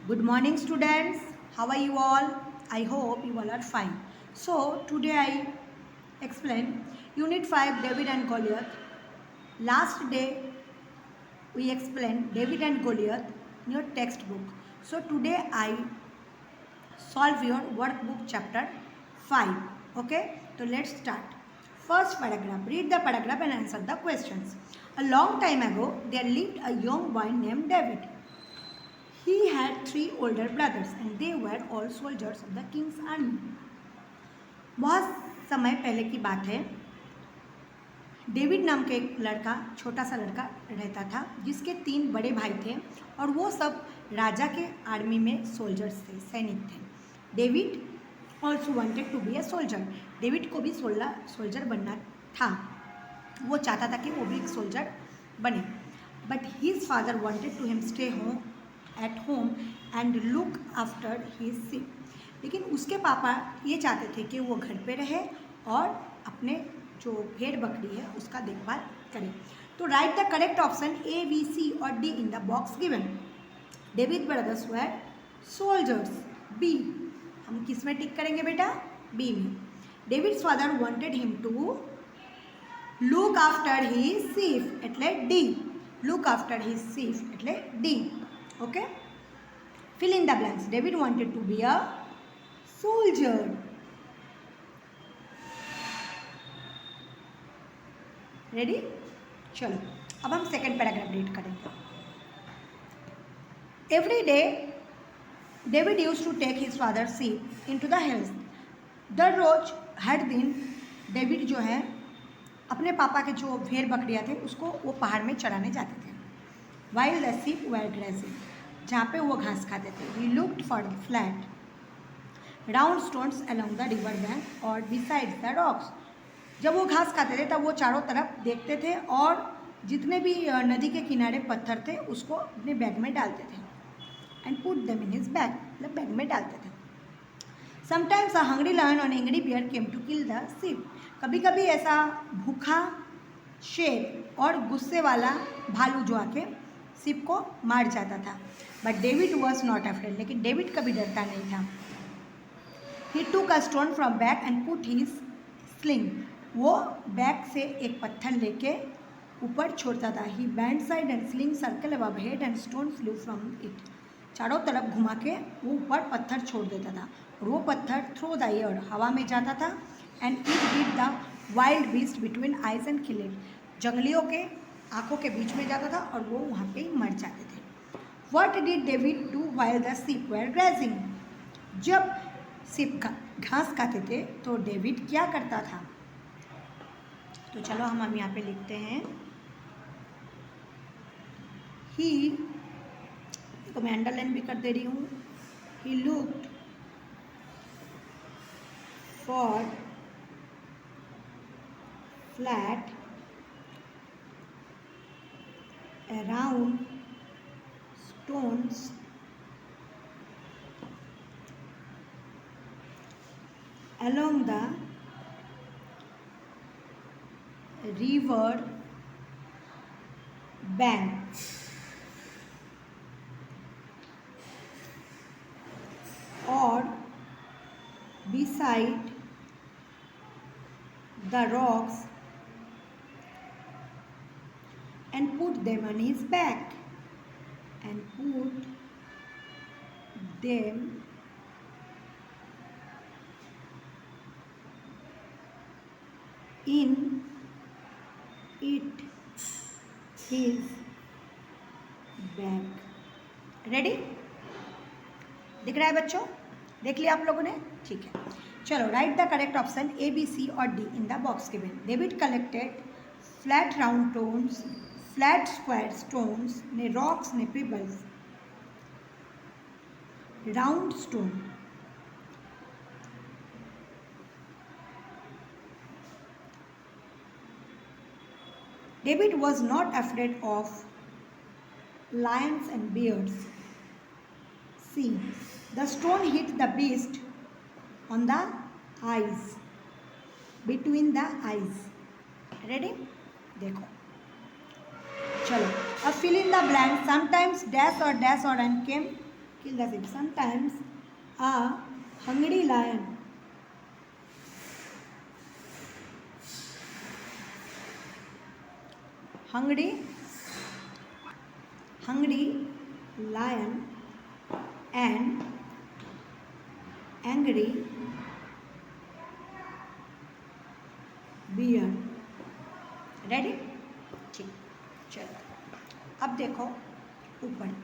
Good morning, students. How are you all? I hope you all are fine. So, today I explain Unit 5 David and Goliath. Last day we explained David and Goliath in your textbook. So, today I solve your workbook chapter 5. Okay? So, let's start. First paragraph. Read the paragraph and answer the questions. A long time ago, there lived a young boy named David. He had 3 older brothers and they were all soldiers of the king's army. बहुत समय पहले की बात है. David नाम के एक लड़का, छोटा सा लड़का रहता था जिसके 3 बड़े भाई थे और वो सब राजा के आर्मी में सोल्जर्स थे, सैनिक थे. David also wanted to be a soldier. David को भी सोल्जर बनना था. वो चाहता था कि वो भी एक सोल्जर बने. But his father wanted to him stay home at home and look after his sheep. लेकिन उसके पापा ये चाहते थे कि वो घर पे रहे और अपने जो भेड़ बकरी है उसका देखभाल करें. तो write the correct option A, B, C और D in the box given. David brothers were soldiers. B. हम किस में टिक करेंगे बेटा? बी में. David's father wanted him to look after his sheep એટલે D. Look after his sheep એટલે D. Okay? Fill in the blanks. David wanted to be a soldier. Ready? चलो अब हम सेकेंड पैराग्राफ रीड करेंगे. Every day, David used to take his father's sheep into the hills. दररोज हर दिन David जो है अपने पापा के जो भेड़ बकरियाँ थे उसको वो पहाड़ में चराने जाते थे. While the sheep were grazing, जहाँ पे वो घास खाते थे. He looked for flat round stones along the river bank or beside the rocks. जब वो घास खाते थे तब वो चारों तरफ देखते थे और जितने भी नदी के किनारे पत्थर थे उसको अपने बैग में डालते थे. And put them in his bag, मतलब बैग में डालते थे. समटाइम्स अ हंग्री लायन और angry bear came to kill the sheep. कभी कभी ऐसा भूखा शेर और गुस्से वाला भालू जो आके शीप को मार जाता था. But David was not afraid. लेकिन डेविड कभी डरता नहीं था. He took a stone from bag and put his sling. वो बैग से एक पत्थर लेके ऊपर छोड़ता था. He bend side and sling circle above head and stone flew from it. चारों तरफ घुमा के वो ऊपर पत्थर छोड़ देता था और वो पत्थर थ्रू द एयर, हवा में जाता था. And it hit the wild beast between eyes and kill it. जंगलियों के आँखों के बीच में जाता था और वो वहाँ पे ही मर जाते थे. What did David do while the sheep were grazing. जब शीप घास खाते थे तो डेविड क्या करता था? तो चलो हम यहाँ पे लिखते हैं. ही, तो मैं अंडरलाइन भी कर दे रही हूँ. He looked for flat around stones along the river bank or beside the rocks and put them on his back and put them in it his bag. Ready? दिख रहा है बच्चों? देख लिया आप लोगों ने? ठीक है. चलो write the correct option A, B, C और D in the box given. David collected flat round stones, flat square stones ने रॉक्स ने pebbles. Round stone, David was not afraid of lions and bears. See, the stone hit the beast on the eyes, between the eyes. Ready? देखो चलो अब fill in the blank. Sometimes dash or and came kill the sheep. Sometimes a hungry lion hungry lion and angry bear. Ready? ठीक, चलो अब देखो ऊपर.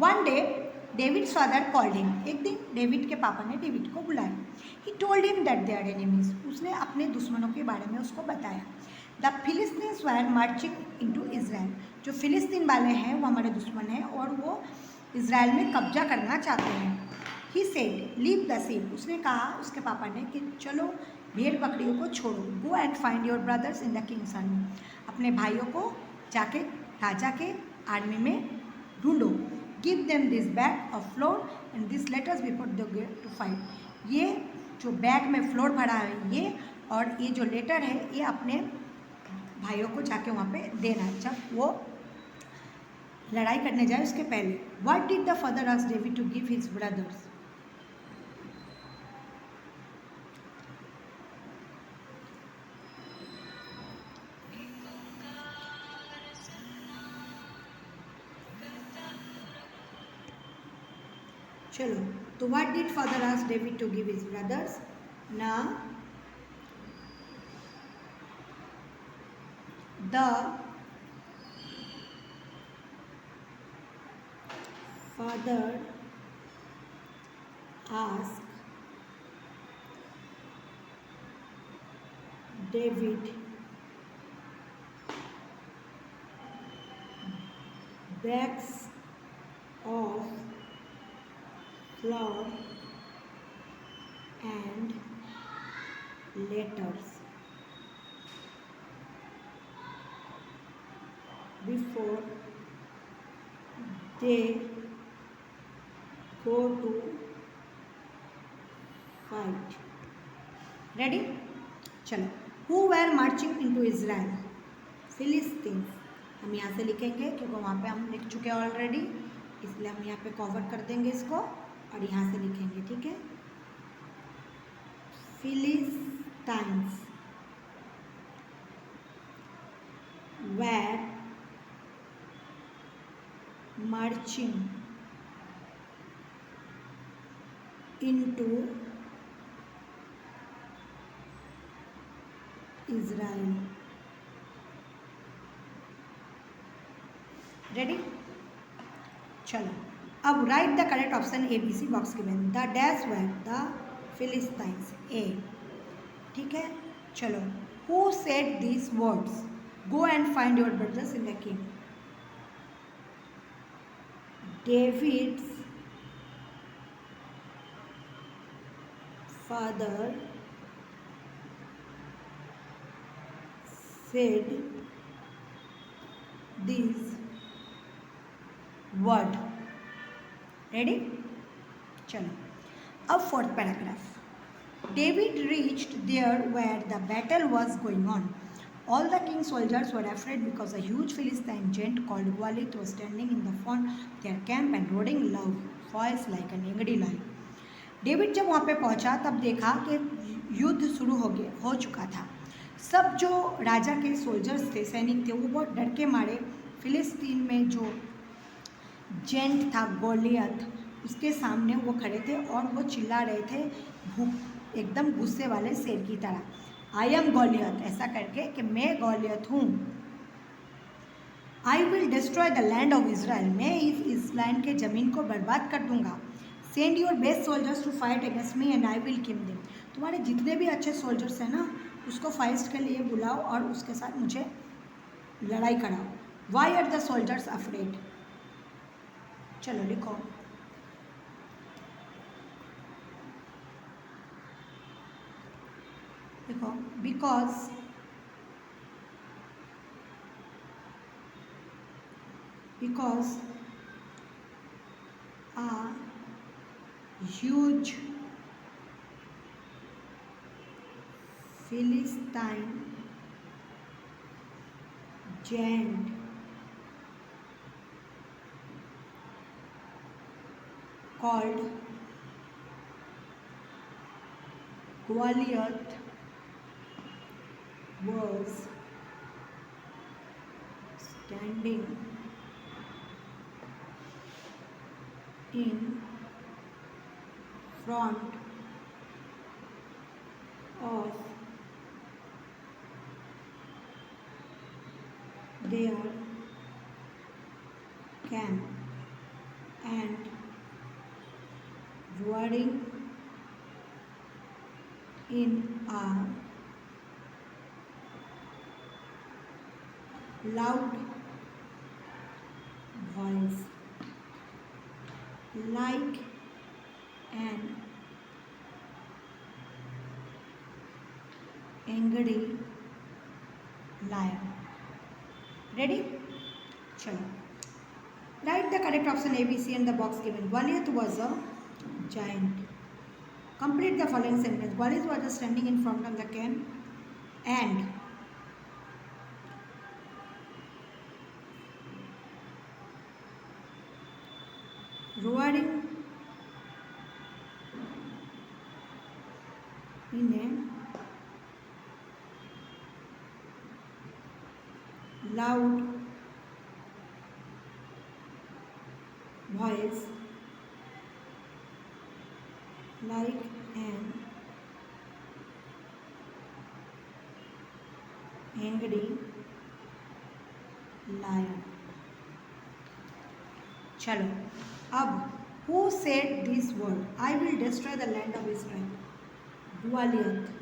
One day David's father called him. एक दिन डेविड के पापा ने डेविड को बुलाया. He told him that they are enemies. उसने अपने दुश्मनों के बारे में उसको बताया. The Philistines were marching into Israel. जो फिलिस्तीन वाले हैं वो हमारे दुश्मन हैं और वो इज़राइल में कब्जा करना चाहते हैं. He said leave the sheep. उसने कहा उसके पापा ने कि चलो भेड़ बकरियों को छोड़ो. Go and find your brothers in the king's army. अपने भाइयों को जाके राजा के आर्मी में ढूंढो. Give them this bag of flour and this letters before the get to fight. ये जो बैग में फ्लोर भरा है ये और ये जो लेटर है ये अपने भाइयों को जाके वहाँ पे देना जब वो लड़ाई करने जाए उसके पहले. What did the father ask David to give his brothers. चलो तो what did father ask David to give his brothers. ना the father ask David bags of flour and letters before they go to fight. Ready? चलो. Who were marching into Israel? Philistines. हम यहाँ से लिखेंगे क्योंकि वहाँ पे हम लिख चुके हैं ऑलरेडी, इसलिए हम यहाँ पे कवर कर देंगे इसको और यहाँ से लिखेंगे. ठीक है. Philistines were marching into Israel. Ready? चलो अब write the correct option A B C box given. The dash were the Philistines. A. ठीक है. चलो. Who said these words. Go and find your brothers in the king. David's father said these word. Ready? चलो अब fourth paragraph. David reached there where the battle was going on. All the king's soldiers were afraid because a huge Philistine giant called Goliath was standing in the front of their camp and roaring loud voice like an angry lion. David जब वहाँ पे पहुँचा तब देखा कि युद्ध शुरू हो चुका था. सब जो राजा के सोल्जर्स थे, सैनिक थे, वो बहुत डर के मारे फिलिस्तीन में जो जेंट था गोलियत उसके सामने वो खड़े थे और वो चिल्ला रहे थे एकदम गुस्से वाले शेर की तरह. आई एम गोलियत, ऐसा करके कि मैं गोलियत हूँ. I will destroy the land of Israel, मैं इस लैंड के ज़मीन को बर्बाद कर दूंगा. Send your best soldiers to fight against me and I will kill them. तुम्हारे जितने भी अच्छे सोल्जर्स हैं ना उसको फाइट के लिए बुलाओ और उसके साथ मुझे लड़ाई कराओ. Why are the soldiers afraid. चलो लिखो. देखो. because a huge Philistine giant called Goliath was standing in front of their camp and roaring in a loud voice like an angry lion. Ready? Chalo. Write the correct option A, B, C in the box given. Goliath was a giant. Complete the following sentence. Goliath was standing in front of the camp and roaring in a loud voice like an angry lion. चलो अब who said this word? I will destroy the land of Israel. Goliath.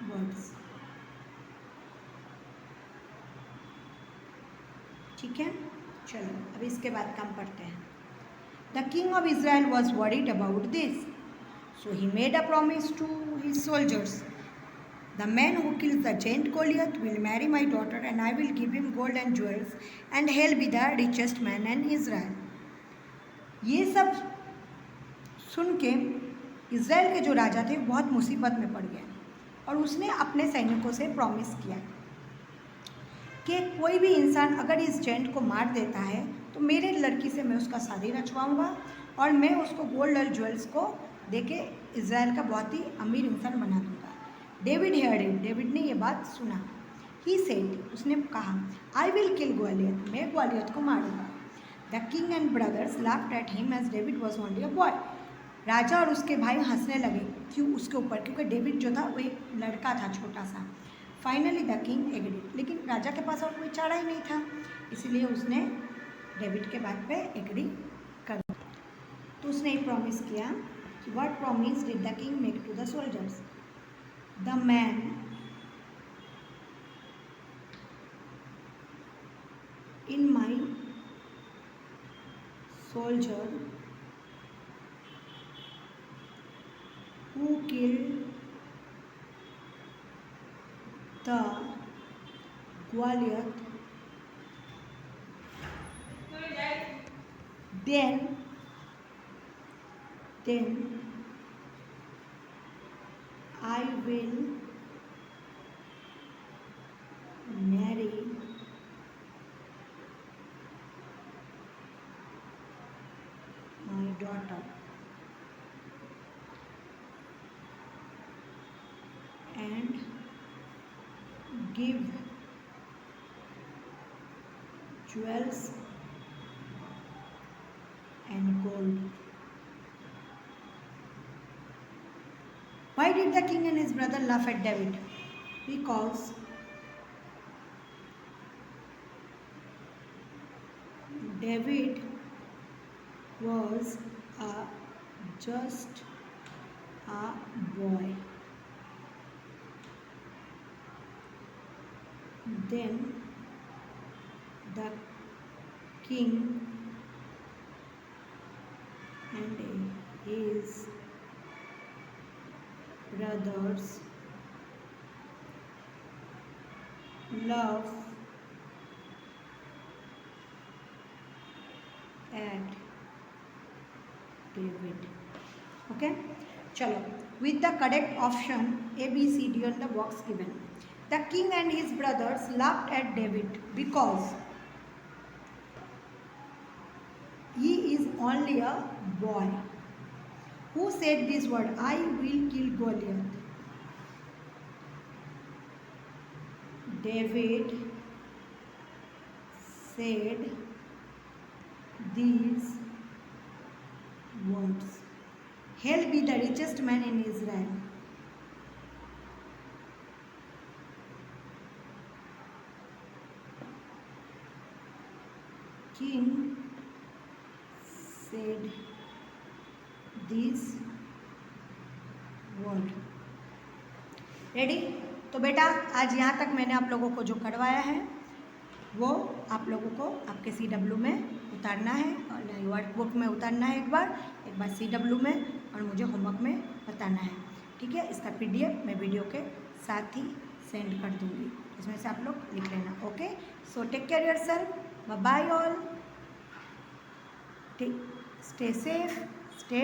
Words. ठीक है, चलो अब इसके बाद काम पढ़ते हैं. The king of Israel was worried about this, so he made a promise to his soldiers. The man who kills the giant Goliath will marry my daughter, and I will give him gold and jewels, and he'll be the richest man in Israel. ये सब सुन के Israel के जो राजा थे बहुत मुसीबत में पड़ गए और उसने अपने सैनिकों से प्रॉमिस किया कि कोई भी इंसान अगर इस जेंट को मार देता है तो मेरे लड़की से मैं उसका शादी रचवाऊँगा और मैं उसको गोल्ड और ज्वेल्स को देके इज़राइल का बहुत ही अमीर इंसान बना दूँगा. David heard it. डेविड ने ये बात सुना. He said. उसने कहा आई विल किल ग्वालियत. मैं ग्वालियत को मारूंगा. The king and brothers laughed at him as David was only a boy. राजा और उसके भाई हंसने लगे क्यों उसके ऊपर, क्योंकि डेविड जो था वो एक लड़का था छोटा सा. Finally the king agreed. लेकिन राजा के पास और कोई चारा ही नहीं था, इसलिए उसने डेविड के बात पे एग्री कर दिया. तो उसने एक प्रॉमिस किया. What promise did the king make to the soldiers? The man in my soldier who killed the Goliath, then I will marry my daughter and give jewels and gold. Why did the king and his brother laugh at David? Because David was just a boy. Then the king and his brothers laugh at David. Okay, चलो, with the correct option A, B, C, D on the box given. The king and his brothers laughed at David because he is only a boy. Who said this word? I will kill Goliath. David said these words. He'll be the richest man in Israel. King said this word. Ready? तो बेटा आज यहाँ तक मैंने आप लोगों को जो करवाया है वो आप लोगों को आपके CW में उतारना है और वर्कबुक में उतारना है, एक बार CW में और मुझे होमवर्क में बताना है। ठीक है, इसका PDF मैं वीडियो के साथ ही सेंड कर दूँगी, इसमें से आप लोग लिख लेना। Okay, so take care yourself, bye bye all, stay safe, stay